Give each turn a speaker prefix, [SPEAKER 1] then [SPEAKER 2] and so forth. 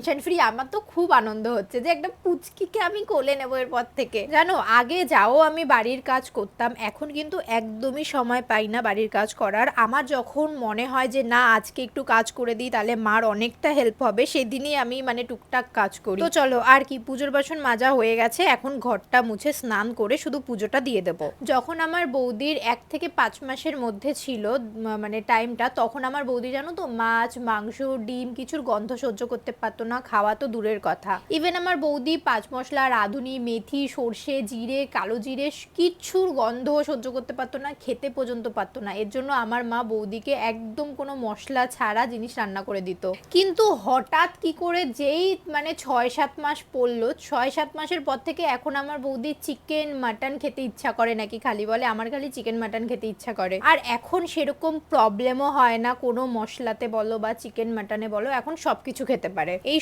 [SPEAKER 1] Tension free. আমার তো খুব আনন্দ হচ্ছে যে একটা পুচকিকে আমি কোলে নেবো এরপর থেকে। জানো, আগে যাও আমি বাড়ির কাজ করতাম, এখন কিন্তু একদমই সময় পাই না বাড়ির কাজ করার। আমার যখন মনে হয় যে না আজকে একটু কাজ করে দিই তাহলে মার অনেকটা হেল্প হবে, সেদিনই আমি মানে টুকটাক কাজ করি। তো চলো, আর কি, পুজোর বাসন মাজা হয়ে গেছে, এখন ঘরটা মুছে স্নান করে শুধু পুজোটা দিয়ে দেবো। যখন আমার বৌদির 1 থেকে 5 মাসের মধ্যে ছিল মানে টাইমটা, তখন আমার বৌদি জানো তো মাছ মাংস ডিম কিছুর গন্ধ সহ্য করতে পারতো না, খাওয়া তো দূরের কথা। ইভেন আমার বৌদি 5 মশলা রাঁধুনি মেথি সর্ষে জিরে কালো জিরে কিচ্ছুর গন্ধ সহ্য করতে পারতো না, খেতে পর্যন্ত পারতো না। এর জন্য আমার মা বৌদিকে একদম কোনো মশলা ছাড়া জিনিস রান্না করে দিত। কিন্তু হঠাৎ কি করে যেই মানে 6-7 মাস পড়লো, 6-7 মাসের পর থেকে এখন আমার বৌদি চিকেন মাটন খেতে ইচ্ছা করে নাকি খালি বলে আমার খালি চিকেন মাটন খেতে ইচ্ছা করে। আর এখন সেরকম প্রবলেমও হয় না কোনো মশলাতে বলো বা চিকেন মাটনে বলো, এখন সবকিছু খেতে পারে। এই